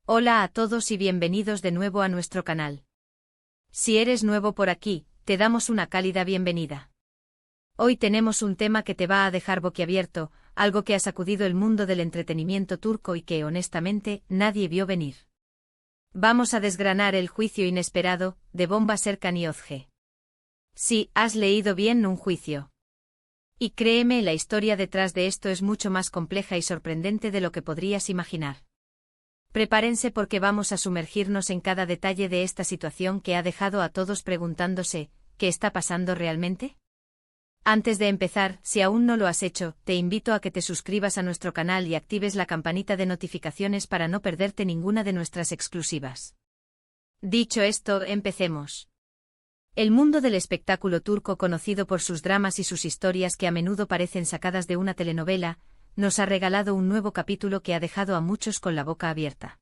Hola a todos y bienvenidos de nuevo a nuestro canal. Si eres nuevo por aquí, te damos una cálida bienvenida. Hoy tenemos un tema que te va a dejar boquiabierto, algo que ha sacudido el mundo del entretenimiento turco y que, honestamente, nadie vio venir. Vamos a desgranar el juicio inesperado de Bomba Serkan y Özge. Sí, has leído bien, un juicio. Y créeme, la historia detrás de esto es mucho más compleja y sorprendente de lo que podrías imaginar. Prepárense porque vamos a sumergirnos en cada detalle de esta situación que ha dejado a todos preguntándose, ¿qué está pasando realmente? Antes de empezar, si aún no lo has hecho, te invito a que te suscribas a nuestro canal y actives la campanita de notificaciones para no perderte ninguna de nuestras exclusivas. Dicho esto, empecemos. El mundo del espectáculo turco, conocido por sus dramas y sus historias que a menudo parecen sacadas de una telenovela, nos ha regalado un nuevo capítulo que ha dejado a muchos con la boca abierta.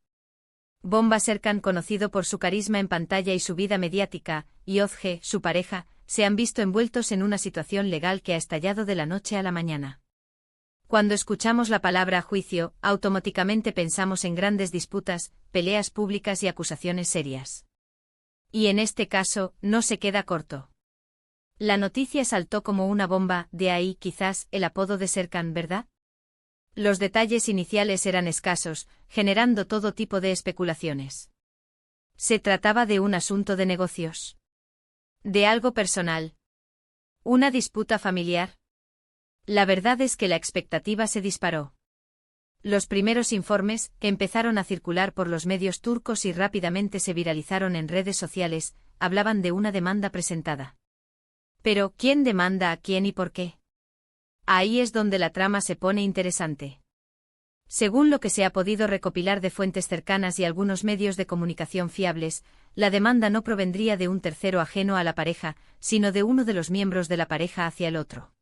Bomba Serkan, conocido por su carisma en pantalla y su vida mediática, y Özge, su pareja, se han visto envueltos en una situación legal que ha estallado de la noche a la mañana. Cuando escuchamos la palabra juicio, automáticamente pensamos en grandes disputas, peleas públicas y acusaciones serias. Y en este caso, no se queda corto. La noticia saltó como una bomba, de ahí quizás el apodo de Serkan, ¿verdad? Los detalles iniciales eran escasos, generando todo tipo de especulaciones. ¿Se trataba de un asunto de negocios? ¿De algo personal? ¿Una disputa familiar? La verdad es que la expectativa se disparó. Los primeros informes, que empezaron a circular por los medios turcos y rápidamente se viralizaron en redes sociales, hablaban de una demanda presentada. Pero, ¿quién demanda a quién y por qué? Ahí es donde la trama se pone interesante. Según lo que se ha podido recopilar de fuentes cercanas y algunos medios de comunicación fiables, la demanda no provendría de un tercero ajeno a la pareja, sino de uno de los miembros de la pareja hacia el otro.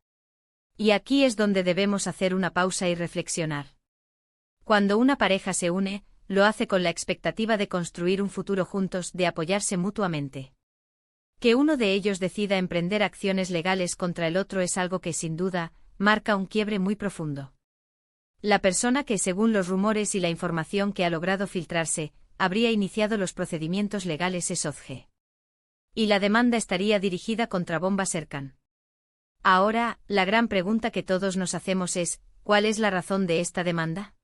Y aquí es donde debemos hacer una pausa y reflexionar. Cuando una pareja se une, lo hace con la expectativa de construir un futuro juntos, de apoyarse mutuamente. Que uno de ellos decida emprender acciones legales contra el otro es algo que, sin duda, marca un quiebre muy profundo. La persona que, según los rumores y la información que ha logrado filtrarse, habría iniciado los procedimientos legales es Özge. Y la demanda estaría dirigida contra Bomba Serkan. Ahora, la gran pregunta que todos nos hacemos es, ¿cuál es la razón de esta demanda?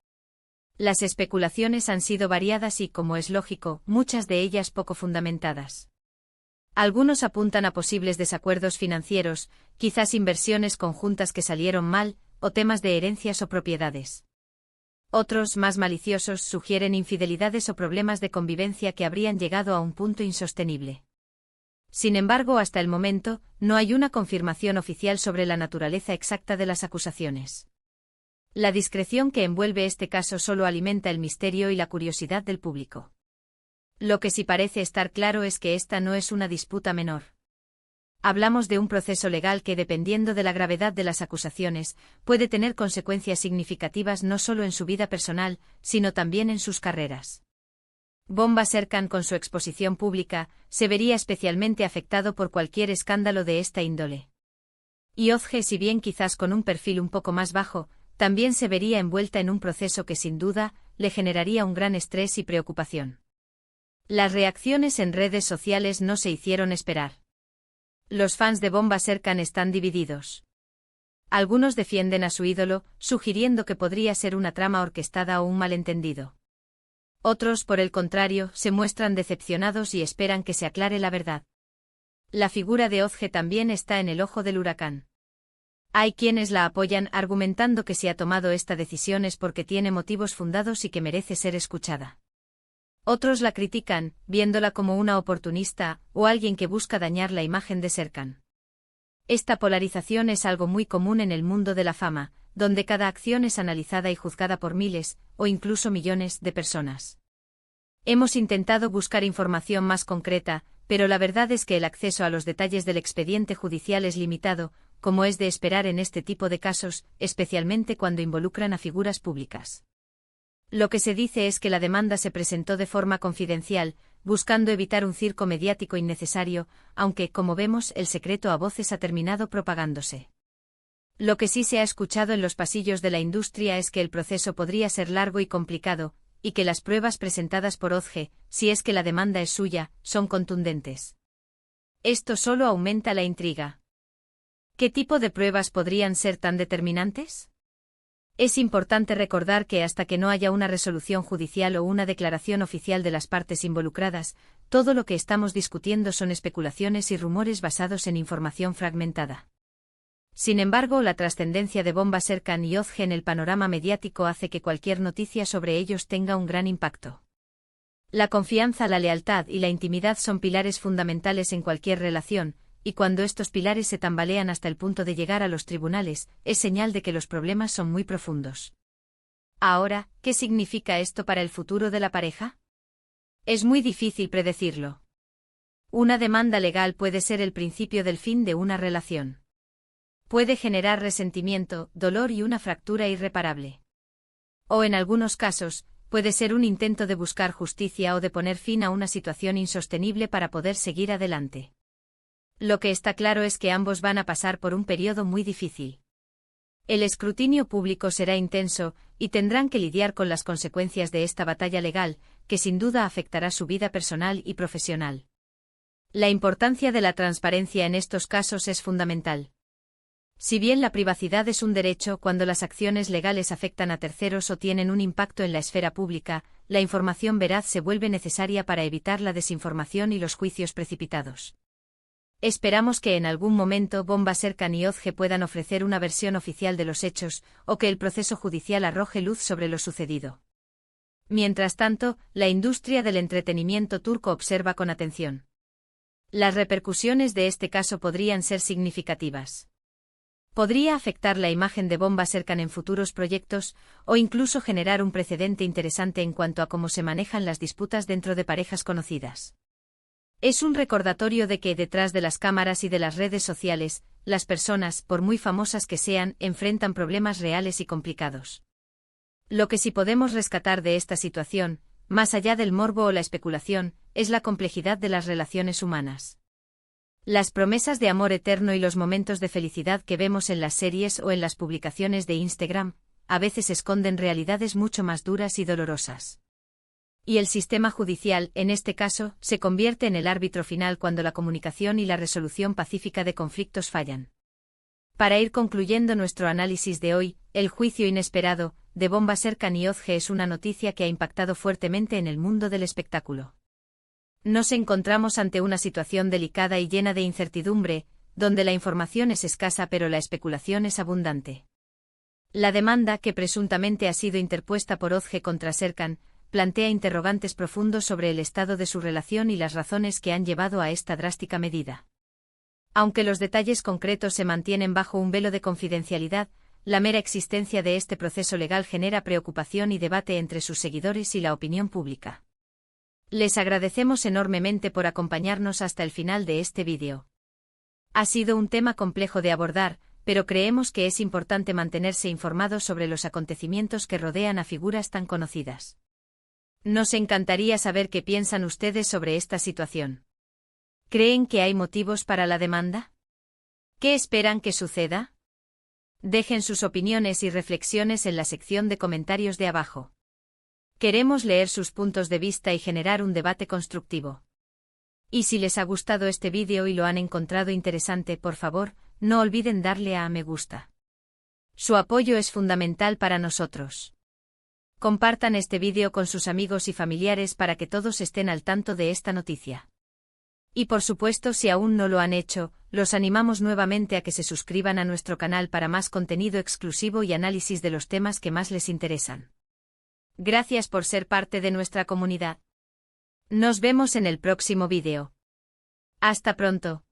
Las especulaciones han sido variadas y, como es lógico, muchas de ellas poco fundamentadas. Algunos apuntan a posibles desacuerdos financieros, quizás inversiones conjuntas que salieron mal, o temas de herencias o propiedades. Otros, más maliciosos, sugieren infidelidades o problemas de convivencia que habrían llegado a un punto insostenible. Sin embargo, hasta el momento, no hay una confirmación oficial sobre la naturaleza exacta de las acusaciones. La discreción que envuelve este caso solo alimenta el misterio y la curiosidad del público. Lo que sí parece estar claro es que esta no es una disputa menor. Hablamos de un proceso legal que, dependiendo de la gravedad de las acusaciones, puede tener consecuencias significativas no solo en su vida personal, sino también en sus carreras. Bomba Serkan, con su exposición pública, se vería especialmente afectado por cualquier escándalo de esta índole. Y Özge, si bien quizás con un perfil un poco más bajo, también se vería envuelta en un proceso que sin duda le generaría un gran estrés y preocupación. Las reacciones en redes sociales no se hicieron esperar. Los fans de Bomba Serkan están divididos. Algunos defienden a su ídolo, sugiriendo que podría ser una trama orquestada o un malentendido. Otros, por el contrario, se muestran decepcionados y esperan que se aclare la verdad. La figura de Özge también está en el ojo del huracán. Hay quienes la apoyan, argumentando que si ha tomado esta decisión es porque tiene motivos fundados y que merece ser escuchada. Otros la critican, viéndola como una oportunista, o alguien que busca dañar la imagen de Serkan. Esta polarización es algo muy común en el mundo de la fama, donde cada acción es analizada y juzgada por miles, o incluso millones, de personas. Hemos intentado buscar información más concreta, pero la verdad es que el acceso a los detalles del expediente judicial es limitado, como es de esperar en este tipo de casos, especialmente cuando involucran a figuras públicas. Lo que se dice es que la demanda se presentó de forma confidencial, buscando evitar un circo mediático innecesario, aunque, como vemos, el secreto a voces ha terminado propagándose. Lo que sí se ha escuchado en los pasillos de la industria es que el proceso podría ser largo y complicado, y que las pruebas presentadas por Odge, si es que la demanda es suya, son contundentes. Esto solo aumenta la intriga. ¿Qué tipo de pruebas podrían ser tan determinantes? Es importante recordar que hasta que no haya una resolución judicial o una declaración oficial de las partes involucradas, todo lo que estamos discutiendo son especulaciones y rumores basados en información fragmentada. Sin embargo, la trascendencia de Bomba Serkan y Odge en el panorama mediático hace que cualquier noticia sobre ellos tenga un gran impacto. La confianza, la lealtad y la intimidad son pilares fundamentales en cualquier relación, y cuando estos pilares se tambalean hasta el punto de llegar a los tribunales, es señal de que los problemas son muy profundos. Ahora, ¿qué significa esto para el futuro de la pareja? Es muy difícil predecirlo. Una demanda legal puede ser el principio del fin de una relación. Puede generar resentimiento, dolor y una fractura irreparable. O en algunos casos, puede ser un intento de buscar justicia o de poner fin a una situación insostenible para poder seguir adelante. Lo que está claro es que ambos van a pasar por un periodo muy difícil. El escrutinio público será intenso, y tendrán que lidiar con las consecuencias de esta batalla legal, que sin duda afectará su vida personal y profesional. La importancia de la transparencia en estos casos es fundamental. Si bien la privacidad es un derecho cuando las acciones legales afectan a terceros o tienen un impacto en la esfera pública, la información veraz se vuelve necesaria para evitar la desinformación y los juicios precipitados. Esperamos que en algún momento Bomba Serkan y Odge puedan ofrecer una versión oficial de los hechos, o que el proceso judicial arroje luz sobre lo sucedido. Mientras tanto, la industria del entretenimiento turco observa con atención. Las repercusiones de este caso podrían ser significativas. Podría afectar la imagen de Bomba Serkan en futuros proyectos, o incluso generar un precedente interesante en cuanto a cómo se manejan las disputas dentro de parejas conocidas. Es un recordatorio de que detrás de las cámaras y de las redes sociales, las personas, por muy famosas que sean, enfrentan problemas reales y complicados. Lo que sí podemos rescatar de esta situación, más allá del morbo o la especulación, es la complejidad de las relaciones humanas. Las promesas de amor eterno y los momentos de felicidad que vemos en las series o en las publicaciones de Instagram, a veces esconden realidades mucho más duras y dolorosas. Y el sistema judicial, en este caso, se convierte en el árbitro final cuando la comunicación y la resolución pacífica de conflictos fallan. Para ir concluyendo nuestro análisis de hoy, el juicio inesperado de Bomba Serkan y Odge es una noticia que ha impactado fuertemente en el mundo del espectáculo. Nos encontramos ante una situación delicada y llena de incertidumbre, donde la información es escasa pero la especulación es abundante. La demanda, que presuntamente ha sido interpuesta por Odge contra Serkan, plantea interrogantes profundos sobre el estado de su relación y las razones que han llevado a esta drástica medida. Aunque los detalles concretos se mantienen bajo un velo de confidencialidad, la mera existencia de este proceso legal genera preocupación y debate entre sus seguidores y la opinión pública. Les agradecemos enormemente por acompañarnos hasta el final de este vídeo. Ha sido un tema complejo de abordar, pero creemos que es importante mantenerse informados sobre los acontecimientos que rodean a figuras tan conocidas. Nos encantaría saber qué piensan ustedes sobre esta situación. ¿Creen que hay motivos para la demanda? ¿Qué esperan que suceda? Dejen sus opiniones y reflexiones en la sección de comentarios de abajo. Queremos leer sus puntos de vista y generar un debate constructivo. Y si les ha gustado este vídeo y lo han encontrado interesante, por favor, no olviden darle a me gusta. Su apoyo es fundamental para nosotros. Compartan este vídeo con sus amigos y familiares para que todos estén al tanto de esta noticia. Y por supuesto, si aún no lo han hecho, los animamos nuevamente a que se suscriban a nuestro canal para más contenido exclusivo y análisis de los temas que más les interesan. Gracias por ser parte de nuestra comunidad. Nos vemos en el próximo vídeo. Hasta pronto.